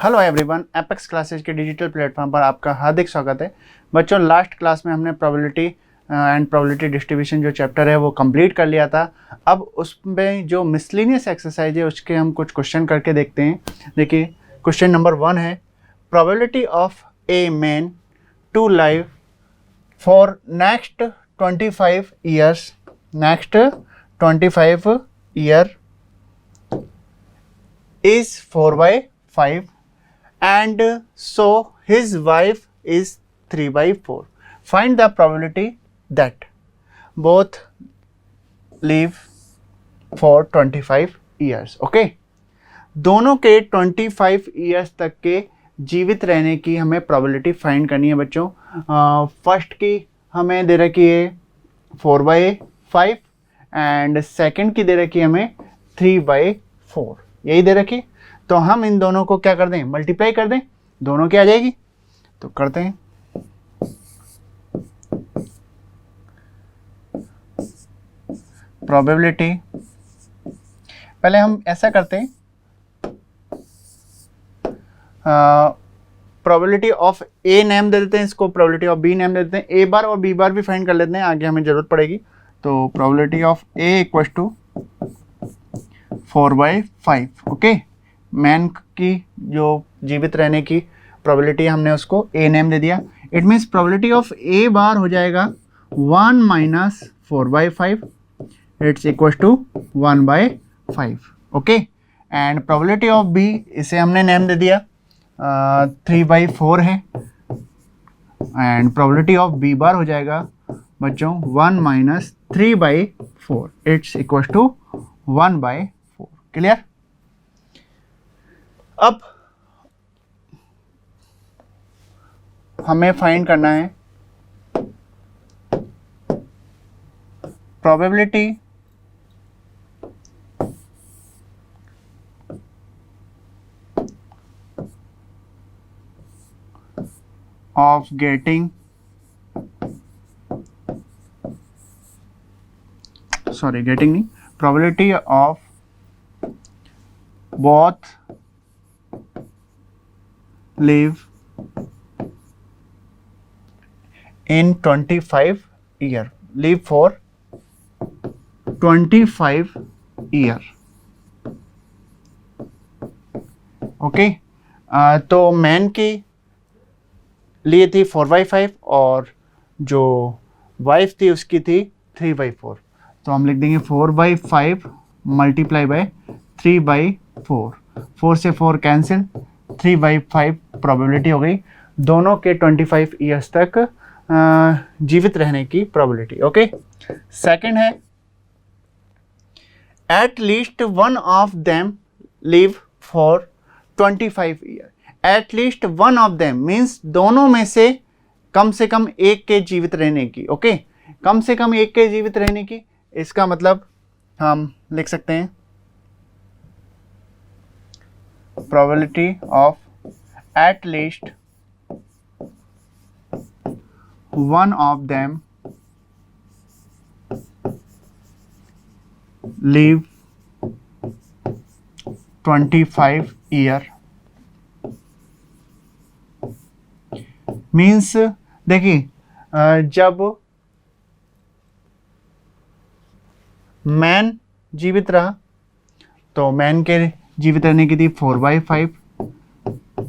Hello everyone, apex classes के digital platform पर आपका हार्दिक स्वागत है। बच्चों, लास्ट क्लास में हमने प्रोबेबिलिटी एंड प्रोबेबिलिटी डिस्ट्रीब्यूशन जो चैप्टर है वो कंप्लीट कर लिया था। अब उसमें जो मिसलिनियस एक्सरसाइज है उसके हम कुछ क्वेश्चन करके देखते हैं। देखिए, क्वेश्चन नंबर 1 है, probability of a man to live for next 25 years is 4/5 and so his wife is 3/4. Find the probability that both live for 25 years. Okay, दोनों के 25 ईयर्स तक के जीवित रहने की हमें प्रोबेबिलिटी फाइंड करनी है बच्चों। फर्स्ट की हमें दे रखी है 4/5 एंड सेकंड की दे रखी है हमें 3/4, यही दे रखी। तो हम इन दोनों को क्या कर दें, मल्टीप्लाई कर दें, दोनों की आ जाएगी। तो करते हैं, प्रोबेबिलिटी, पहले हम ऐसा करते हैं, प्रोबेबिलिटी ऑफ ए नेम दे देते हैं, इसको प्रोबेबिलिटी ऑफ बी नेम दे देते हैं, ए बार और बी बार भी फाइंड कर लेते हैं, आगे हमें जरूरत पड़ेगी। तो probability of A equal to 4/5। Okay, man की जो जीवित रहने की प्रोबेबिलिटी हमने उसको ए नेम दे दिया। It means probability of A bar हो जाएगा 1 - 4/5, it's equal to 1/5। Okay, and probability of B, इसे हमने नेम दे दिया 3/4 है, and probability of B bar हो जाएगा बच्चों 1 - 3/4, इट्स इक्वल टू 1/4। क्लियर? अब हमें फाइंड करना है प्रोबेबिलिटी ऑफ गेटिंग, गेटिंग नहीं, probability of both live in 25 year, live for 25 year. Okay, तो मैन की लिए थी 4/5 और जो वाइफ थी उसकी थी 3/4। तो हम लिख देंगे 4/5 मल्टीप्लाई बाय 3/4, 4 से 4 कैंसिल, 3/5 प्रोबेबिलिटी हो गई दोनों के 25 ईयर्स तक जीवित रहने की प्रोबेबिलिटी। ओके, सेकंड है, at least one of them live for 25 year. At least one of them means दोनों में से कम एक के जीवित रहने की। ओके, कम से कम एक के जीवित रहने की, इसका मतलब हम लिख सकते हैं probability of at least one of them live 25 year means, देखिए, जब मैन जीवित रहा तो मैन के जीवित रहने की थी 4/5,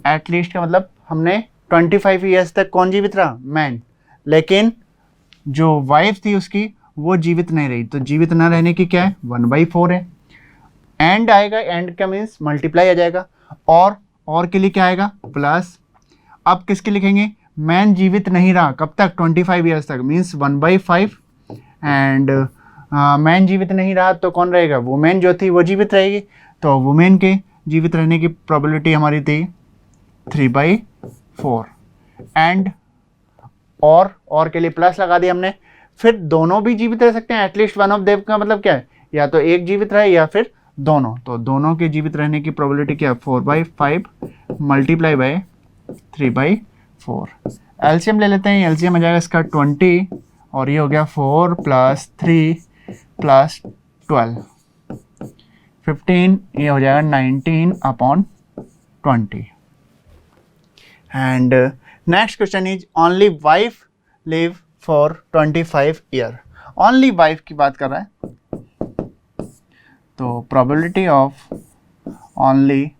एटलीस्ट का मतलब हमने 25 ईयर्स तक कौन जीवित रहा, मैन, लेकिन जो वाइफ थी उसकी वो जीवित नहीं रही, तो जीवित न रहने की क्या है 1/4 है। एंड आएगा, एंड का मीन्स मल्टीप्लाई आ जाएगा, और के लिए क्या आएगा प्लस। अब किसके लिखेंगे, मैन जीवित नहीं रहा कब तक, 25 ईयर्स तक, मीन्स 1/5, एंड मैन जीवित नहीं रहा तो कौन रहेगा, वुमेन जो थी वो जीवित रहेगी, तो वुमेन के जीवित रहने की प्रोबेबिलिटी हमारी थी 3/4, एंड और के लिए प्लस लगा दिया हमने। फिर दोनों भी जीवित रह सकते हैं, एटलीस्ट वन ऑफ देम का मतलब क्या है, या तो एक जीवित रहे या फिर दोनों, तो दोनों के जीवित रहने की प्रोबेबिलिटी क्या है 4/5 मल्टीप्लाई बाय 3/4। एलसीएम ले लेते हैं, एलसीएम आ जाएगा इसका 20, और ये हो गया 4 + 3 + 12, 15, ये हो जाएगा 19/20। And next question is only wife live for 25 year. Only wife की बात कर रहा है, तो probability of only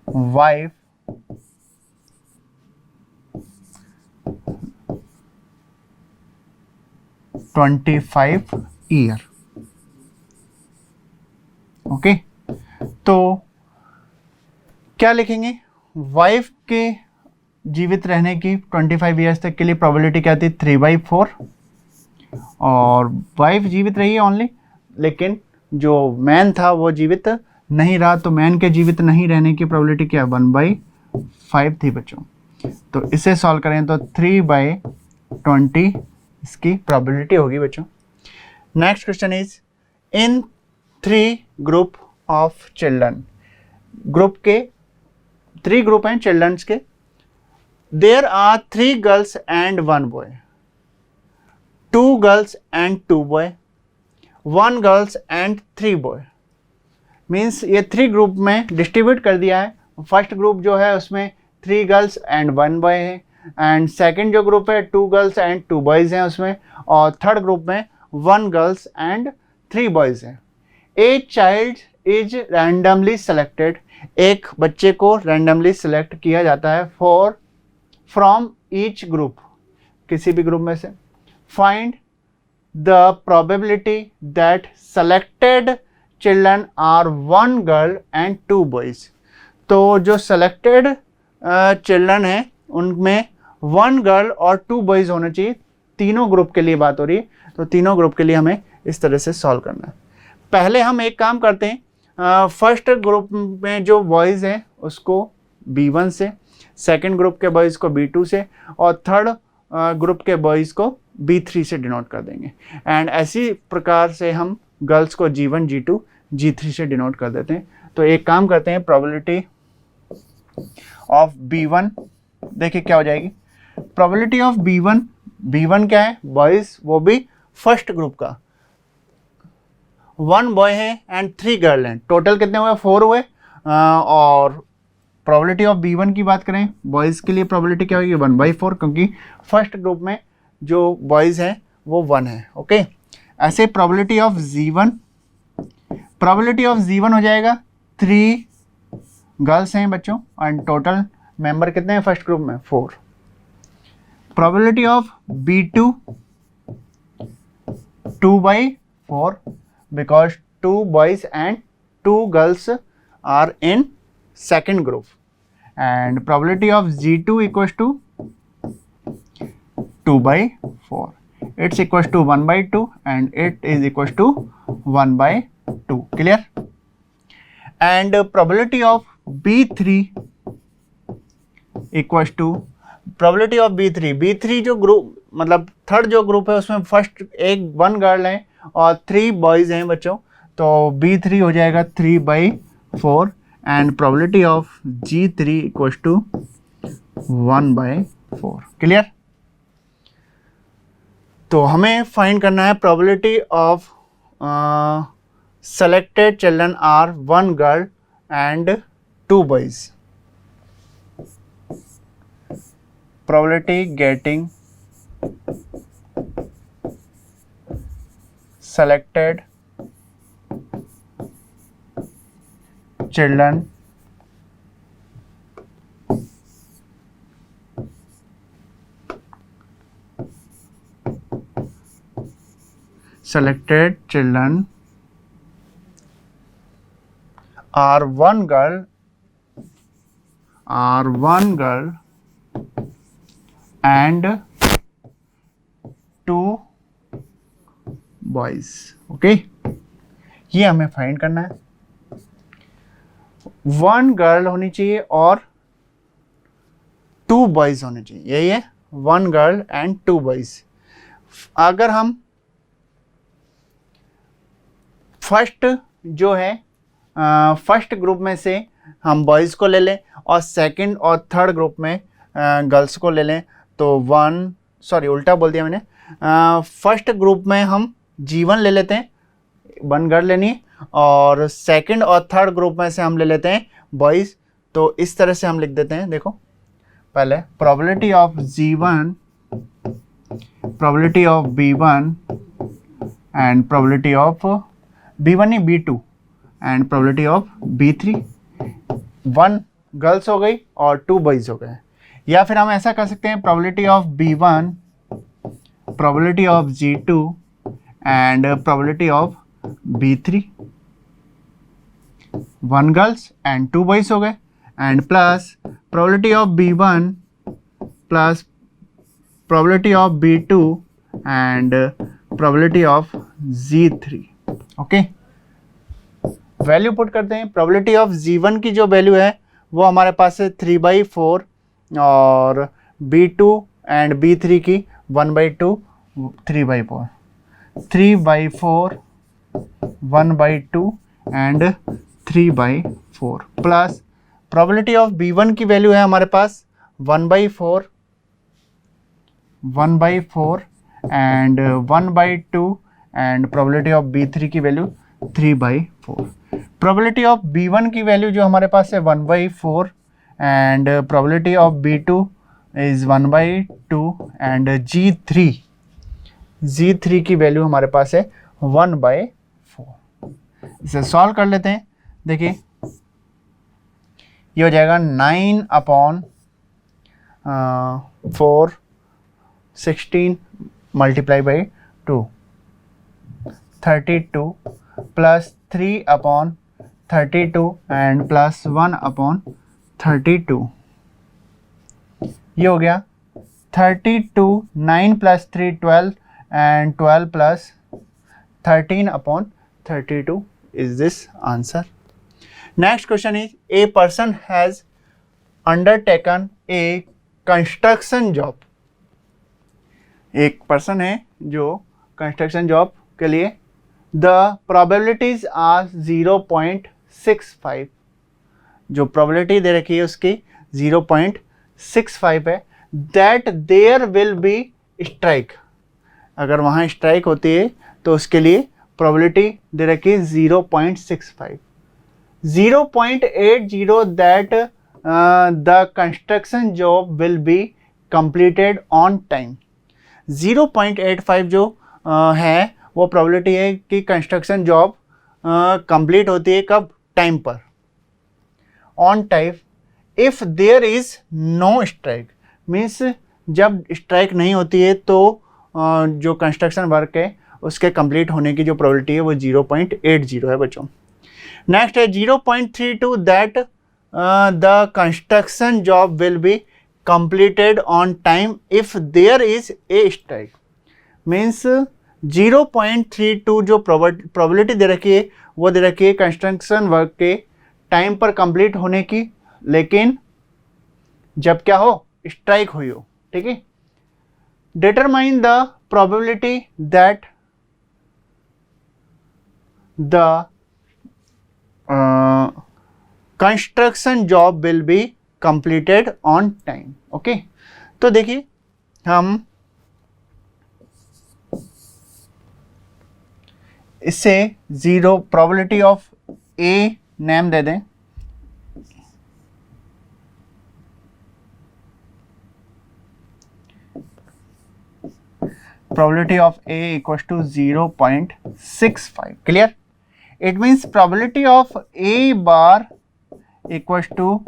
wife $25 year. Okay, तो क्या लिखेंगे? वाइफ के जीवित रहने की 25 ईयर्स तक के लिए प्रोबेबिलिटी क्या थी? 3/4। और वाइफ जीवित रही है ओनली, लेकिन जो मैन था वो जीवित नहीं रहा, तो मैन के जीवित नहीं रहने की प्रोबेबिलिटी क्या? 1/5 थी बच्चों। तो इसे सॉल्व करें तो 3/20 इसकी प्रोबेबिलिटी होगी बच्चों। Next question is in 3 group of children. Group के 3 ग्रुप हैं चिल्ड्रंस के। There are 3 girls and 1 boy, 2 girls and 2 boy, 1 girls and 3 boy. Means ये 3 ग्रुप में डिस्ट्रीब्यूट कर दिया है। फर्स्ट ग्रुप जो है उसमें 3 गर्ल्स एंड 1 बॉय है, एंड सेकंड जो ग्रुप है 2 गर्ल्स एंड 2 बॉयज़ हैं उसमें, और थर्ड ग्रुप में 1 गर्ल्स एंड 3 बॉयज़ हैं। A child is randomly selected, एक बच्चे को रैंडमली सेलेक्ट किया जाता है फ्रॉम ईच ग्रुप, किसी भी ग्रुप में से। Find the probability that selected children are 1 girl and 2 boys. तो जो सेलेक्टेड चिल्ड्रन हैं उनमें 1 गर्ल और 2 बॉयज़ होने चाहिए। तीनों ग्रुप के लिए बात हो रही है, तो तीनों ग्रुप के लिए हमें इस तरह से सॉल्व करना है। पहले हम एक काम करते हैं, फर्स्ट ग्रुप में जो बॉयज़ हैं उसको B1 से, सेकंड ग्रुप के बॉयज़ को B2 से, और थर्ड ग्रुप के बॉयज़ को B3 से डिनोट कर देंगे। एंड ऐसी प्रकार से हम गर्ल्स को G1, G2, G3 से डिनोट कर देते हैं। तो एक काम करते हैं, प्रोबेबिलिटी ऑफ B1 देखिए क्या हो जाएगी। प्रोबेबिलिटी ऑफ B1 क्या है? बॉयज़, वो भी फर्स्ट ग्रुप का। 1 बॉय है एंड 3 गर्ल हैं, टोटल कितने हुए? 4 हुए। और प्रोबेबिलिटी ऑफ B1 की बात करें, बॉयज़ के लिए प्रोबेबिलिटी क्या होगी? 1/4, क्योंकि फर्स्ट ग्रुप में जो बॉयज़ हैं वो 1 है। ओके, ऐसे प्रोबेबिलिटी ऑफ Z1 हो जाएगा 3 गर्ल्स हैं बच्चों, एंड टोटल मेंबर कितने हैं फर्स्ट ग्रुप में? 4। Probability of B2 2/4, because 2 boys and 2 girls are in second group. And probability of Z2 equals to 2/4, it's equals to 1/2 and it is equals to 1/2। Clear? And probability of B3 equals to probability of B3 जो group मतलब third जो group है उसमें first 1 girl है और 3 boys हैं बच्चों, तो B3 हो जाएगा 3/4 and probability of G3 equals to 1/4। Clear? तो हमें फाइंड करना है probability of selected children are 1 girl and 2 boys. Probability getting selected children are 1 girl and 2 boys. Okay, ये हमें फाइंड करना है। 1 गर्ल होनी चाहिए और 2 बॉयज होने चाहिए, यही है 1 गर्ल एंड 2 बॉयज। अगर हम फर्स्ट जो है फर्स्ट ग्रुप में से हम बॉयज़ को ले लें और सेकंड और थर्ड ग्रुप में गर्ल्स को ले लें, तो उल्टा बोल दिया मैंने। फर्स्ट ग्रुप में हम G1 ले लेते हैं, 1 गर्ल लेनी है, और सेकंड और थर्ड ग्रुप में से हम ले लेते हैं बॉयज़। तो इस तरह से हम लिख देते हैं, देखो पहले probability of G1, probability of B1 and probability of B1 नहीं B2 and probability of B3। 1 girls हो गई और 2 बॉयज हो गए। या फिर हम ऐसा कर सकते हैं probability of B1, probability of G2 and probability of B3। 1 girls and 2 boys हो गए and plus probability of B1 plus probability of B2 and probability of G3। Okay, value put करते हैं। प्रोबेबिलिटी ऑफ G1 की जो value है वो हमारे पास है 3/4 और B2 एंड B3 की 1/2 3/4, 3/4 1/2 and 3/4 plus probability of B1 की वैल्यू है हमारे पास 1/4 and 1/2 and probability of B3 की वैल्यू 3/4। प्रोबेबिलिटी ऑफ B1 की वैल्यू जो हमारे पास है 1/4 and probability of B2 is 1/2 and G3 की वैल्यू हमारे पास है 1/4। इसे सॉल्व कर लेते हैं। देखिए ये हो जाएगा 9/4 16 multiply by 2 32 plus 3/32 and plus 1/32। ये हो गया 32, 9 plus 3 12 and 12 plus 13/32 is this answer. Next question is a person has undertaken a construction job. एक पर्सन है जो कंस्ट्रक्शन जॉब के लिए the probabilities are 0.65, जो probability दे रखी है उसकी 0.65 है, that there will be strike। अगर वहाँ स्ट्राइक होती है तो उसके लिए probability दे रखी है 0.65, 0.80 that the construction job will be completed on time। 0.85 जो है वो प्रोबेबिलिटी है कि कंस्ट्रक्शन जॉब कंप्लीट होती है कब, टाइम पर, on time. If there is no strike means जब स्ट्राइक नहीं होती है तो जो कंस्ट्रक्शन वर्क है उसके कंप्लीट होने की जो प्रोबेबिलिटी है वो 0.80 है बच्चों। नेक्स्ट है 0.32 that the construction job will be completed on time if there is a strike. Means 0.32 जो प्रोबेबिलिटी दे रखी है वो दे रखी है कंस्ट्रक्शन वर्क के टाइम पर कंप्लीट होने की, लेकिन जब क्या हो, स्ट्राइक हुई हो। ठीक है, determine the probability that the construction job will be completed on time. Okay, तो देखिए हम इससे 0 प्रोबेबिलिटी ऑफ ए नेम दे दें, probability of A equals to 0.65। Clear? It means probability of A bar equals to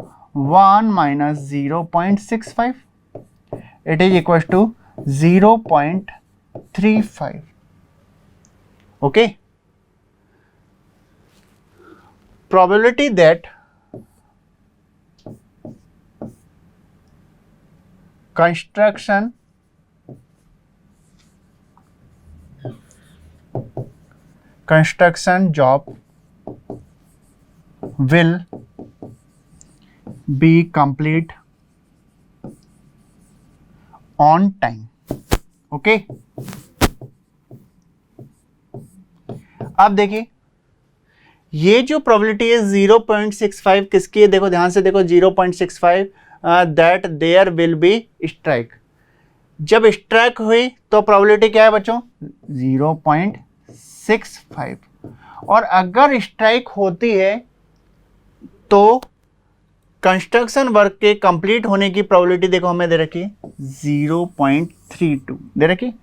1 minus 0.65, it is equals to 0.35। Okay, probability that construction job will be complete on time। Okay, अब देखिए ये जो probability है 0.65 किसकी है, देखो ध्यान से देखो 0.65 that there will be strike. जब स्ट्राइक हुई तो प्रोबेबिलिटी क्या है बच्चों, 0.65। और अगर स्ट्राइक होती है तो कंस्ट्रक्शन वर्क के कंप्लीट होने की प्रोबेबिलिटी देखो हमें दे रखी है 0.32 दे रखी,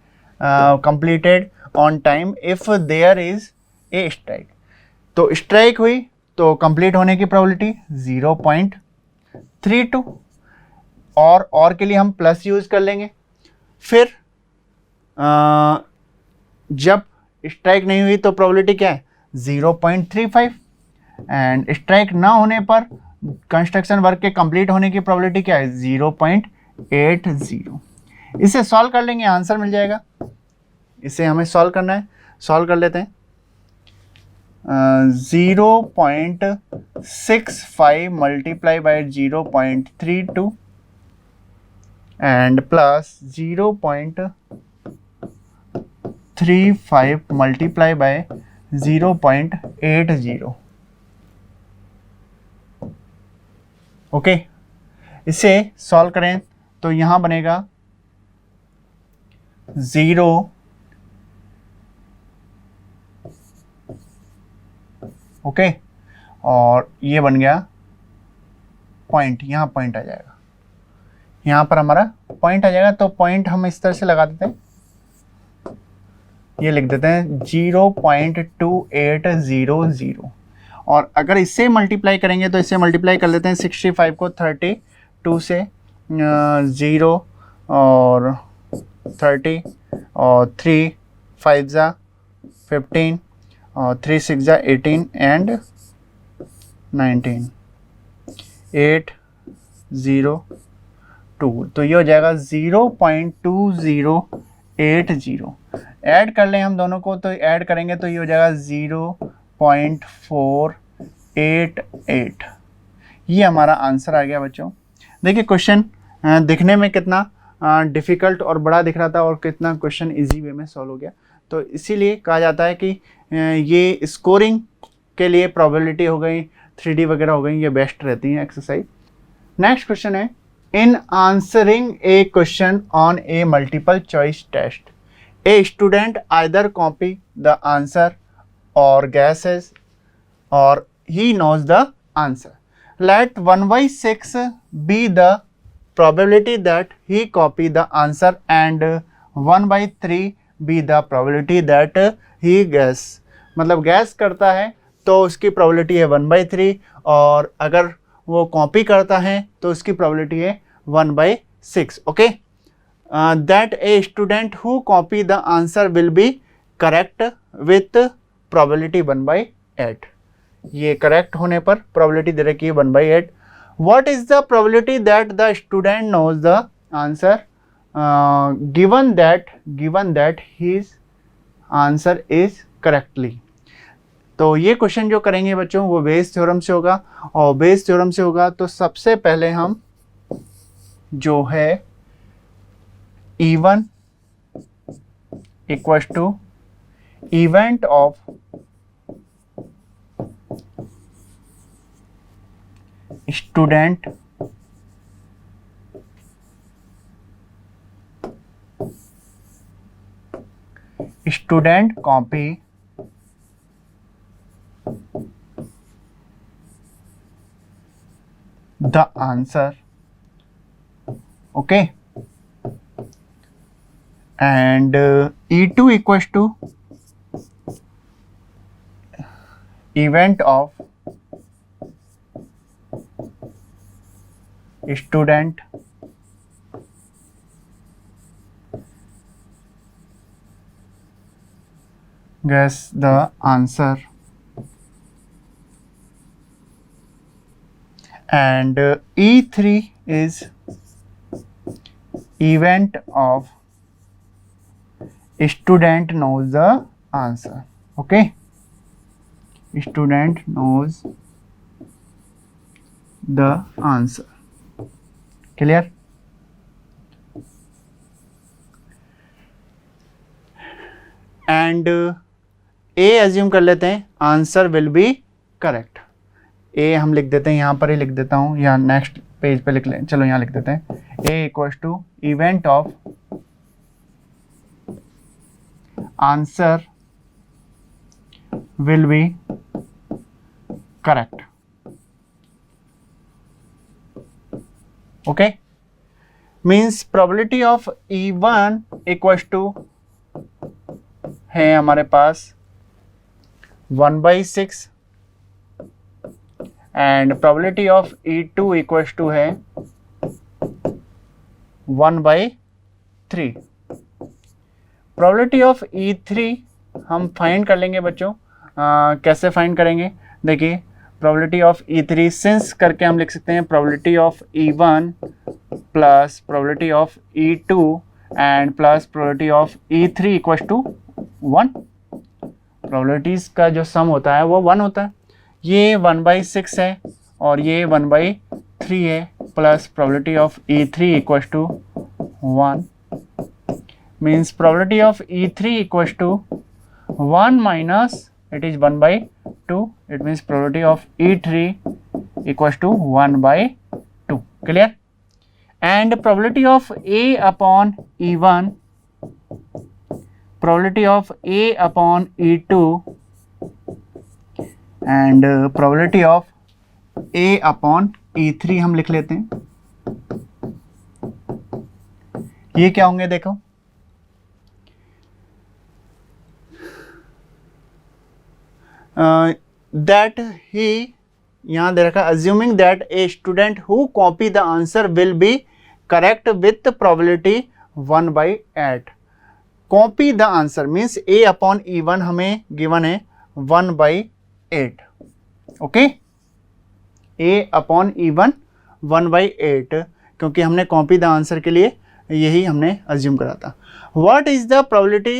completed on time if there is a strike. तो स्ट्राइक हुई तो कंप्लीट होने की प्रोबेबिलिटी 0.32, और के लिए हम प्लस यूज कर लेंगे। फिर जब स्ट्राइक नहीं हुई तो प्रोबेबिलिटी क्या है 0.35, एंड स्ट्राइक ना होने पर कंस्ट्रक्शन वर्क के कंप्लीट होने की प्रोबेबिलिटी क्या है 0.80। इसे सॉल्व कर लेंगे, आंसर मिल जाएगा। इसे हमें सॉल्व करना है, सॉल्व कर लेते हैं। 0.65 multiply by 0.32 and plus 0.35 multiply by 0.80। Okay, इसे सॉल्व करें तो यहाँ बनेगा 0, ओके, और ये बन गया पॉइंट, यहाँ पॉइंट आ जाएगा, यहाँ पर हमारा पॉइंट आ जाएगा। तो पॉइंट हम इस तरह से लगा देते हैं, ये लिख देते हैं 0.2800, और अगर इससे मल्टीप्लाई करेंगे तो इससे मल्टीप्लाई कर लेते हैं 65 को 32 से, 0 और 30 और 3 5 जा 15 और 3 6 जा 18 एंड 19 802। तो ये हो जाएगा 0.2080। ऐड कर लें हम दोनों को, तो ऐड करेंगे तो ये हो जाएगा 0.488। ये हमारा आंसर आ गया बच्चों। देखिए क्वेश्चन दिखने में कितना डिफ़िकल्ट और बड़ा दिख रहा था, और कितना क्वेश्चन इजी वे में सॉल्व हो गया। तो इसीलिए कहा जाता है कि ये स्कोरिंग के लिए प्रोबेबिलिटी हो गई, 3D वगैरह हो गई, ये बेस्ट रहती हैं एक्सरसाइज। नेक्स्ट क्वेश्चन है, in answering a question on a multiple choice test a student either copy the answer और guesses or he knows the answer. Let 1/6 be the probability that he copy the answer and 1/3 be the probability that he guess. मतलब gas करता है तो उसकी probability है 1/3, और अगर वो कॉपी करता है तो उसकी प्रोबेबिलिटी है 1/6। Okay, that a student who copy the answer will be correct with probability 1/8। ये करेक्ट होने पर प्रोबेबिलिटी दे रखी है 1/8। What is the probability that the student knows the answer given that his answer is correctly. तो ये question जो करेंगे बच्चों वो बेस थ्योरम से होगा, और बेस थ्योरम से होगा तो सबसे पहले हम जो है E1 equal to event of student copy the answer, okay, and E2 equals to event of student guess the answer, and E3 is event of student knows the answer, okay, student knows the answer, clear। And A assume कर लेते हैं answer will be correct. ए हम लिख देते हैं, यहाँ पर ही लिख देता हूँ, या नेक्स्ट पेज पे लिख लें, चलो यहाँ लिख देते हैं A equals to event of answer will be correct. Okay, means probability of E1 equals to है हमारे पास 1/6 and probability of E2 equals to है 1/3। प्रोबेबिलिटी ऑफ E3 हम फाइंड कर लेंगे बच्चों। कैसे फाइंड करेंगे, देखिए प्रोबेबिलिटी ऑफ E3 सिंस करके हम लिख सकते हैं probability of E1 plus probability of E2 and plus probability of E3 equals to 1। Probabilities का जो सम होता है वो 1 होता है। ये 1/6 है और ये 1/3 है, plus probability of E3 equals to 1 means probability of E3 equals to 1 minus it is 1/2, it means probability of E3 equals to 1/2, clear? And probability of A upon E1, probability of A upon E2 and probability of A upon E3 हम लिख लेते हैं। ये क्या होंगे देखो, that he यहाँ दे रखा assuming that a student who copy the answer will be correct with probability 1/8। copy the answer means A upon E1 हमें given है 1/8, ओके। A upon E1 1/8 क्योंकि हमने copy the answer के लिए यही हमने assume करा था। what is the probability,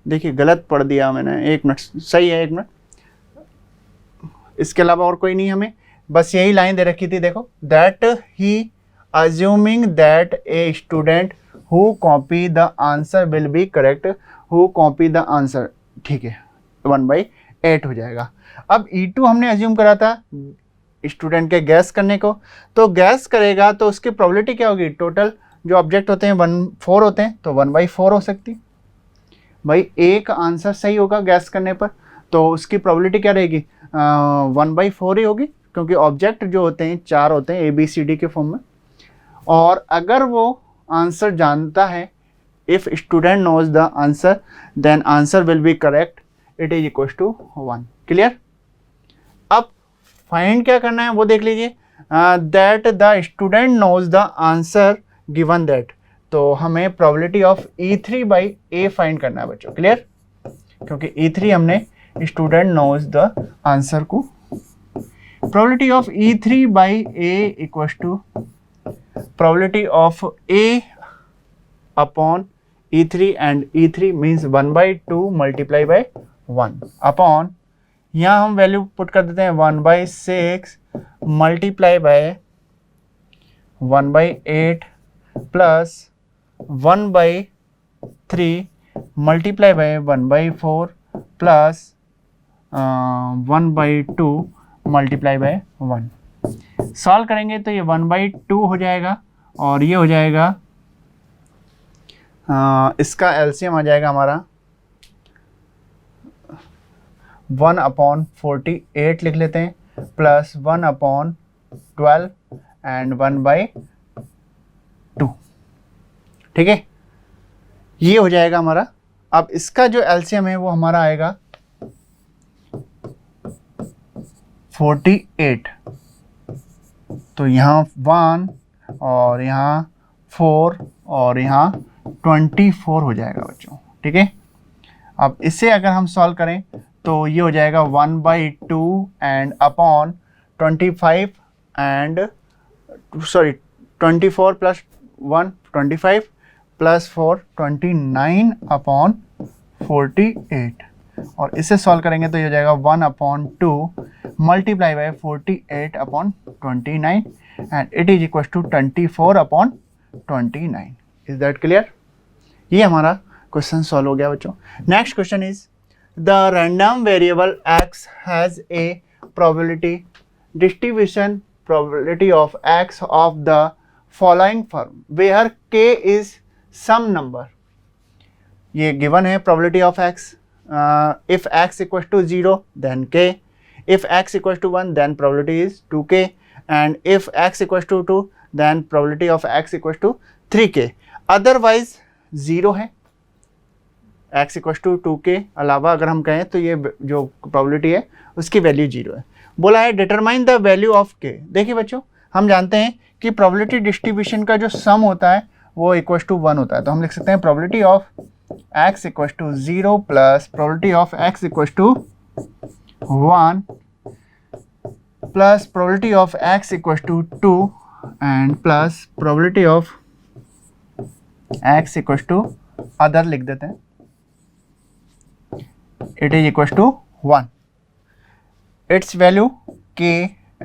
देखिए गलत पढ़ दिया मैंने, एक मिनट, सही है, एक मिनट, इसके अलावा और कोई नहीं, हमें बस यही लाइन दे रखी थी, देखो that he assuming that a student who copy the answer will be correct, who copy the answer, ठीक है 1/8 हो जाएगा। अब E2 हमने अज्यूम करा था स्टूडेंट के गैस करने को, तो गैस करेगा तो उसकी प्रोबेबिलिटी क्या होगी, टोटल जो ऑब्जेक्ट होते हैं 4 होते हैं तो 1/4 हो सकती भाई। एक आंसर सही होगा गैस करने पर तो उसकी प्रोबेबिलिटी क्या रहेगी, 1/4 ही होगी, क्योंकि ऑब्जेक्ट जो होते हैं 4 होते हैं ABCD के फॉर्म में। और अगर वो आंसर जानता है, if student knows the answer then answer will be correct, it is equal to 1, clear. अब फाइंड क्या करना है वो देख लीजिए, that the student knows the answer given that, तो हमें प्रोबेबिलिटी ऑफ E3/A फाइंड करना है बच्चों, क्लियर, क्योंकि E3 हमने स्टूडेंट नोज द आंसर को। Probability of E3/A equals to probability of A upon E3 and E3 means 1/2 multiply by 1 upon, यहाँ हम वैल्यू पुट कर देते हैं 1/6 multiply by 1/8 plus 1/3 multiply by 1/4 plus 1/2 multiply by 1। Solve करेंगे तो ये 1/2 हो जाएगा और ये हो जाएगा, इसका एलसीएम आ जाएगा हमारा 1/48 लिख लेते हैं, प्लस 1/12 एंड 1/2, ठीक है, ये हो जाएगा हमारा। अब इसका जो एलसीएम है वो हमारा आएगा 48, तो यहाँ 1 और यहाँ 4 और यहाँ 24 हो जाएगा बच्चों, ठीक है। अब इसे अगर हम सॉल्व करें तो ये हो जाएगा 1/2 and upon 25 and 24 plus 1 25 plus 4 29 upon 48, और इसे सॉल्व करेंगे तो ये हो जाएगा 1/2 multiply by 48 upon 29 and it is equal to 24/29। Is that clear? ये हमारा क्वेश्चन सॉल्व हो गया बच्चों। Next question is the random variable x has a probability distribution probability of x of the following form where k is some number। ये given है probability of x, if x equals to 0 then k, if x equals to 1 then probability is 2k and if x equals to 2 then probability of x equals to 3k, otherwise 0 है। x equal to 2 के अलावा अगर हम कहें तो ये जो probability है उसकी वैल्यू 0 है। बोला है determine the value of k। देखिए बच्चों, हम जानते हैं कि प्रोबेबिलिटी डिस्ट्रीब्यूशन का जो सम होता है वो इक्वल टू 1 होता है, तो हम लिख सकते हैं probability of x equal to 0 plus probability of x equal to 1 plus probability of x equal to 2 and plus probability of x equal to other लिख देते हैं, it is equals to 1, its value k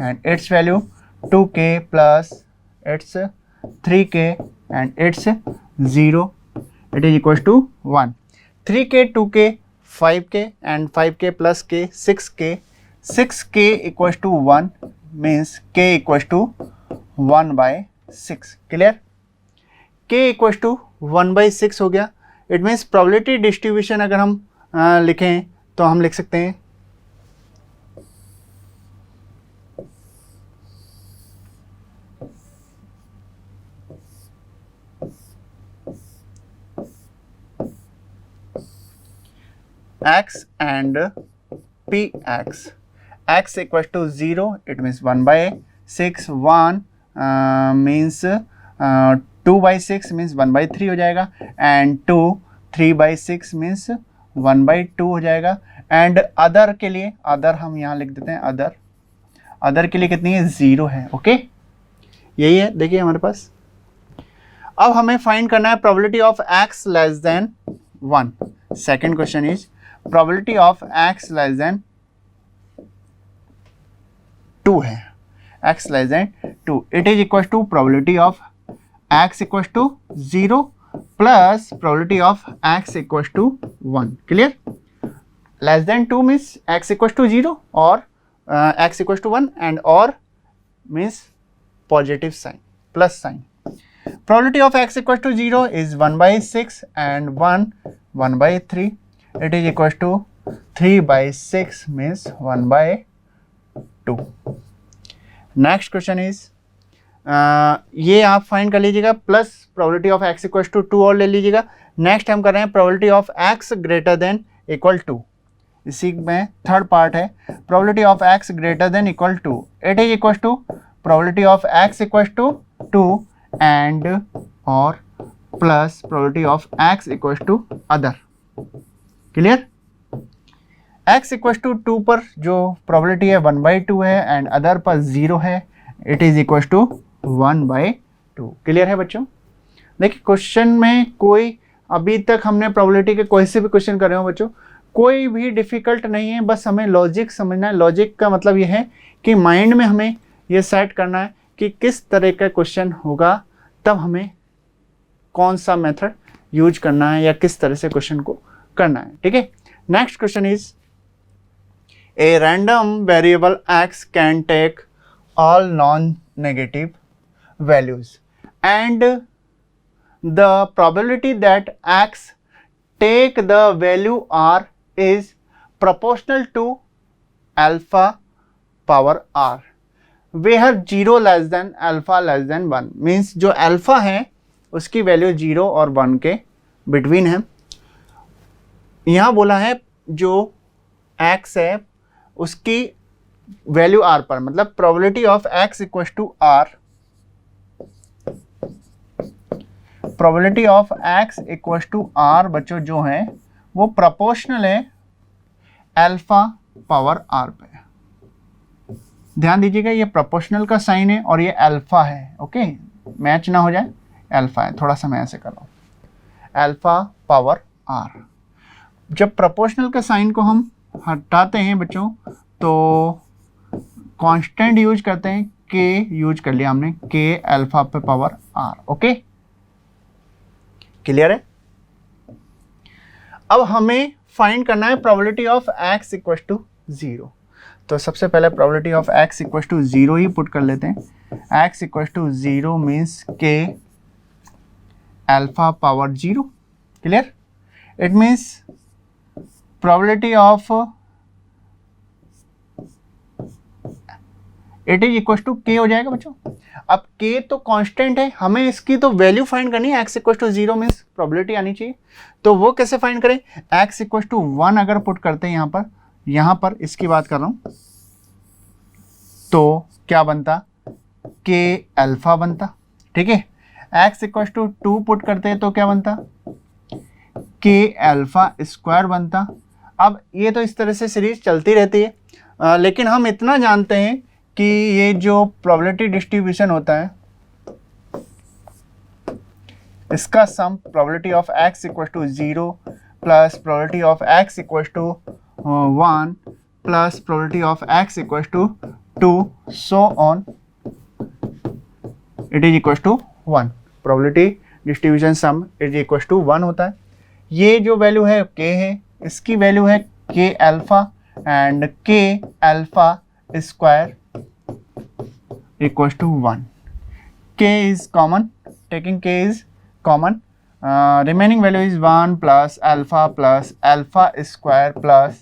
and its value 2k plus its 3k and its 0, it is equals to 1, 3k 2k 5k and 5k plus k 6k, 6k equals to 1 means k equals to 1 by 6, clear? k equals to 1 by 6 हो गया। It means probability distribution अगर हम लिखें तो हम लिख सकते हैं x and px, x equals to 0, it means 1 by 6, 1 means 2 by 6 means 1 by 3 हो जाएगा, एंड 2 3 by 6 means 1 by 2 हो जाएगा, एंड अदर के लिए, अदर हम यहाँ लिख देते हैं, अदर, अदर के लिए कितनी है 0 है। ओके, यही है देखिए हमारे पास। अब हमें फाइंड करना है probability of x less than 1। Second question is probability of x less than 2 है, x less than 2, it is equal to probability of x equal to 0 plus probability of x equal to 1, clear? Less than 2 means x equal to 0 और x equal to 1 and और means positive sign, plus sign. Probability of x equal to 0 is 1 by 6 and 1 by 3, it is equal to 3 by 6 means 1 by 2। Next question is ये आप find कर लीजिएगा, plus probability of x equal to 2 और ले लीजिएगा। Next हम कर रहे हैं probability of x greater than equal to, इसी में थर्ड पार्ट है probability of x greater than equal to, it is equal to probability of x equal to 2 and और plus probability of x equal to other, clear? x equal to 2 पर जो probability है 1 by 2 है and other पर 0 है, it is equal to 1 by 2, clear है बच्चों? देखिए क्वेश्चन में कोई, अभी तक हमने प्रोबेबिलिटी के कोई से भी क्वेश्चन कर रहे हो बच्चों, कोई भी डिफ़िकल्ट नहीं है, बस हमें लॉजिक समझना है। लॉजिक का मतलब ये है कि माइंड में हमें ये सेट करना है कि किस तरह का क्वेश्चन होगा, तब हमें कौन सा मेथड यूज करना है या किस तरह से क्वेश्चन को करना है, ठीक है? Next question is a random variable x can take all non-negative values and the probability that x take the value r is proportional to alpha power r where 0 less than alpha less than 1 means जो alpha है उसकी value 0 और 1 के between है। यहाँ बोला है जो x है उसकी वैल्यू r पर, मतलब probability of x equal to r, probability of x equal to r बच्चों जो है वो प्रोपोर्शनल है अल्फा पावर r पे। ध्यान दीजिएगा ये प्रोपोर्शनल का साइन है और ये अल्फा है, ओके, मैच ना हो जाए, अल्फा है, थोड़ा सा मैं ऐसे कर रहा हूँ, अल्फा पावर r। जब प्रोपोर्शनल का साइन को हम हटाते हैं बच्चों तो कांस्टेंट यूज करते हैं, के यूज कर लिया हमने, के अल्फा पे पावर r, ओके, क्लियर है? अब हमें फाइंड करना है probability of x equal to 0। तो सबसे पहले probability of x equal to 0 ही पुट कर लेते हैं। x equal to 0 means k alpha power 0, clear? It means probability of it is equal to k हो जाएगा बच्चों। अब के तो कांस्टेंट है, हमें इसकी तो वैल्यू फाइंड करनी है, x equal to 0 means probability आनी चाहिए। तो वो कैसे फाइंड करें, एक्स इक्वल टू 1 अगर पुट करते हैं यहाँ पर इसकी बात कर रहा हूँ, तो क्या बनता, के अल्फा बनता, ठीक है। एक्स इक्वल टू 2 पुट करते हैं तो क्या बनता, के अल्फा स्क्वायर बनता। अब ये तो इस तरह से सीरीज चलती रहती है, लेकिन हम इतना जानते हैं कि ये जो प्रोबेबिलिटी डिस्ट्रीब्यूशन होता है, इसका sum probability of x equal to 0 plus probability of x equal to 1 plus probability of x equal to 2 so on, it is equal to 1। Probability distribution sum is equal to 1 होता है। ये जो value है के है, इसकी value है के अल्फा एंड के alpha square equals to 1. K is common, taking K is common, remaining value is 1 plus alpha square plus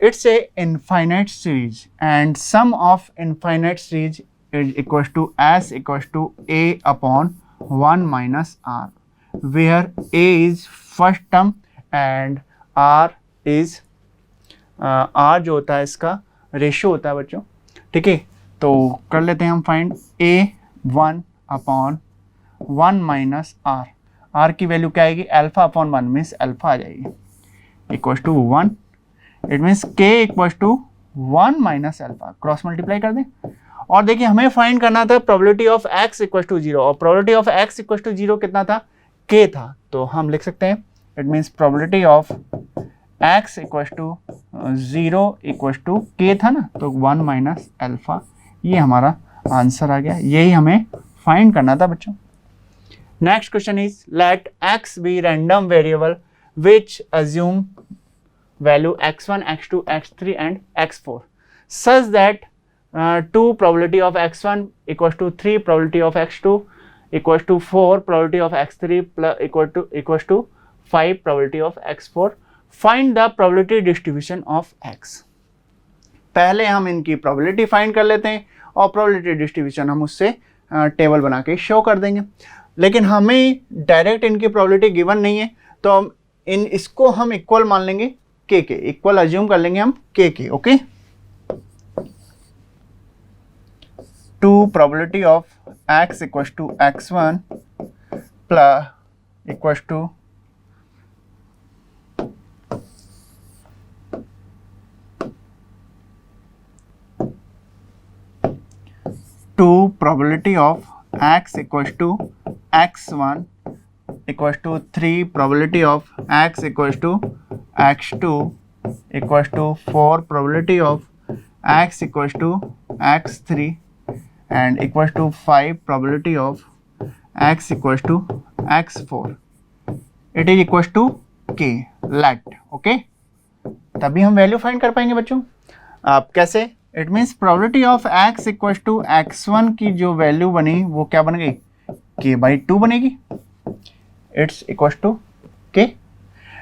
it's a infinite series and sum of infinite series is equals to s equals to a upon 1 minus r, where a is first term and r is r जो होता है इसका ratio होता है बच्चों, ठीक है। तो कर लेते हैं हम find a 1 upon 1 minus r, r की वैल्यू क्या आएगी, अल्फा अपॉन 1 मीन्स अल्फा आ जाएगी, equals to 1, it means k equals to 1 minus alpha, cross multiply कर दें। और देखिए हमें फाइंड करना था probability of x equals to 0, और probability of x equals to 0 कितना था, के था। तो हम लिख सकते हैं it means probability of x equals to 0 equals to k था ना, तो 1 माइनस अल्फा, ये हमारा आंसर आ गया। यही हमें फाइंड करना था बच्चों। Next question is let x be random variable which assume value x1 x2 x3 and x4 such that 2 probability of x1 equals to 3 probability of x2 equals to 4 probability of x3 equals to 5 probability of x4। Find the probability distribution of x। पहले हम इनकी probability find कर लेते हैं और probability distribution हम उससे table बना के शो कर देंगे। लेकिन हमें डायरेक्ट इनकी प्रोबेबिलिटी गिवन नहीं है, तो हम इसको हम इक्वल मान लेंगे के, इक्वल अज्यूम कर लेंगे हम k, okay. 2 probability of x equals to x1 plus equals to 2 probability of x equals to x1 equals to 3 probability of x equals to x2 equals to 4 probability of x equals to x3 and equals to 5 probability of x equals to x4, it is equals to k, let, okay। तभी हम value find कर पाएंगे बच्चों। आप कैसे, it means probability of x equal to x1 की जो value बनी वो क्या बन गई, k/2 बनेगी, it's equal to k।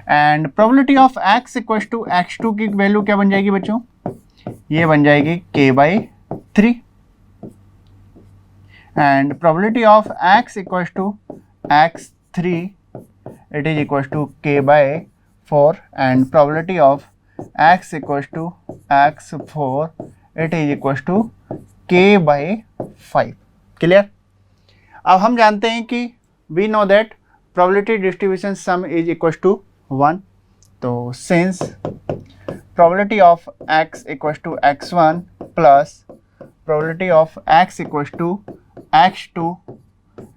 And probability of x equal to x2 की वैल्यू क्या बन जाएगी बच्चों, ये बन जाएगी k/3। And probability of x equal to x3 it is equal to k/4 and probability of x equal to x4 it is equal to k/5। Clear. अब हम जानते हैं कि we know that probability distribution sum is equal to 1, तो since probability of x equal to x1 plus probability of x equal to x2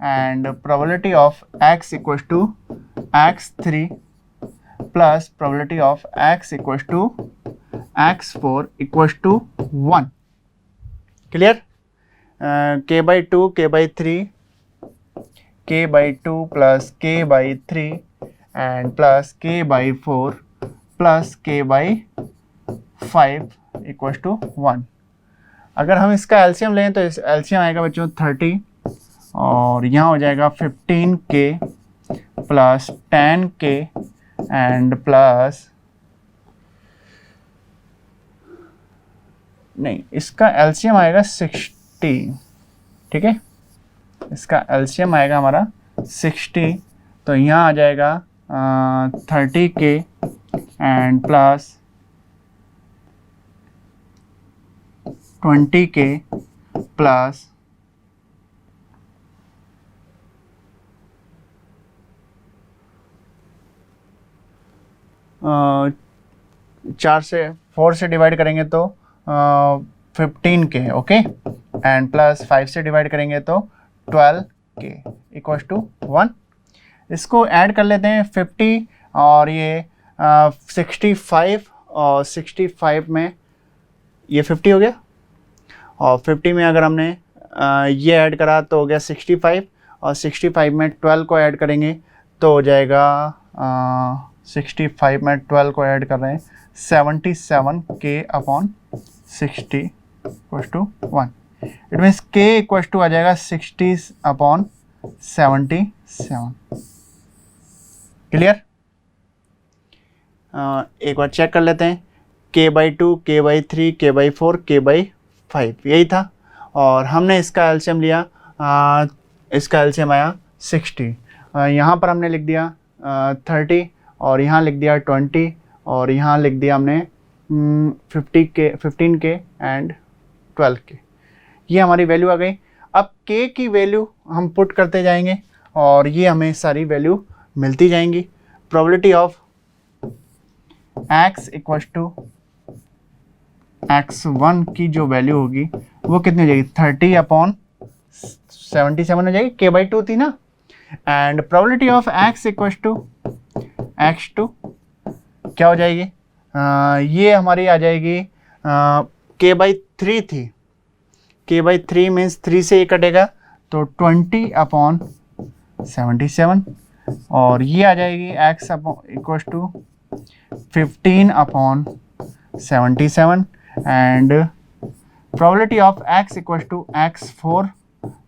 and probability of x equal to x3 plus probability of x equal to x4 equal to 1। Clear. k/2 k/3 k/2 plus k/3 and plus k/4 plus k/5 equal to 1। अगर हम इसका LCM लें तो इस LCM आएगा बच्चों 30 और यहाँ हो जाएगा 15k plus 10k and plus नहीं, इसका एलसीएम आएगा 60, ठीक है, इसका एलसीएम आएगा हमारा 60, तो यहाँ आ जाएगा 30k and plus 20k plus 4 से डिवाइड करेंगे तो 15k, ओके, एंड प्लस 5 से डिवाइड करेंगे तो 12k इक्वल्स टू 1। इसको ऐड कर लेते हैं 50 और ये 65, और 65 में ये 50 हो गया, और 50 में अगर हमने ये ऐड करा तो हो गया 65, और 65 में 12 को ऐड करेंगे तो हो जाएगा 65 में 12 को ऐड कर रहे हैं 77k upon 60 equals to 1। It means k equals to आ जाएगा 60 अपॉन 77। क्लियर? एक बार चेक कर लेते हैं, k/2, k/3, k/4, k/5 यही था, और हमने इसका एलसीएम लिया, इसका एलसीएम आया 60। यहाँ पर हमने लिख दिया 30, और यहाँ लिख दिया 20, और यहाँ लिख दिया हमने 15k एंड 12k। ये हमारी वैल्यू आ गई। अब k की वैल्यू हम पुट करते जाएंगे और ये हमें सारी वैल्यू मिलती जाएंगी। Probability of x equals to x1 की जो वैल्यू होगी वो कितनी हो जाएगी, 30 अपॉन 77 हो जाएगी, k/2 थी ना, and probability of x equals to x2 क्या हो जाएगी, ये हमारी आ जाएगी k/3 थी, k/3 मीन्स 3 से ये कटेगा तो 20 अपॉन 77, और ये आ जाएगी x equals to 15 upon 77, and probability of x equals to x4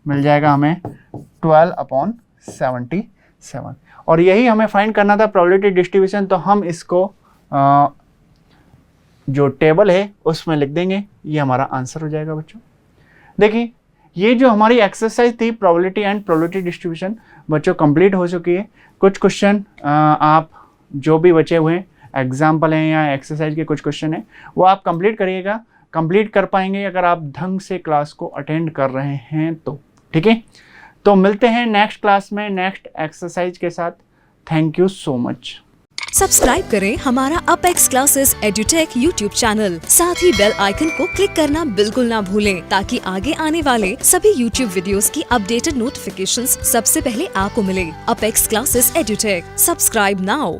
मिल जाएगा हमें 12 अपॉन 77। और यही हमें फाइंड करना था प्रोबेबिलिटी डिस्ट्रीब्यूशन, तो हम इसको जो टेबल है उसमें लिख देंगे, ये हमारा आंसर हो जाएगा बच्चों। देखिए ये जो हमारी एक्सरसाइज थी प्रोबेबिलिटी एंड प्रोबेबिलिटी डिस्ट्रीब्यूशन बच्चों कंप्लीट हो चुकी है। कुछ क्वेश्चन आप जो भी बचे हुए हैं एग्जाम्पल हैं या एक्सरसाइज के कुछ क्वेश्चन हैं वो आप कंप्लीट करिएगा, कंप्लीट कर पाएंगे अगर आप ढंग से क्लास को अटेंड कर रहे हैं तो, ठीक है। तो मिलते हैं नेक्स्ट क्लास में नेक्स्ट एक्सरसाइज के साथ। Thank you so much. Subscribe करें हमारा apex classes edutech YouTube channel, साथ ही बेल आइकन को क्लिक करना बिल्कुल ना भूलें ताकि आगे आने वाले सभी यूट्यूब वीडियोस की अपडेटेड नोटिफिकेशंस सबसे पहले आपको मिले। Apex classes edutech, subscribe now.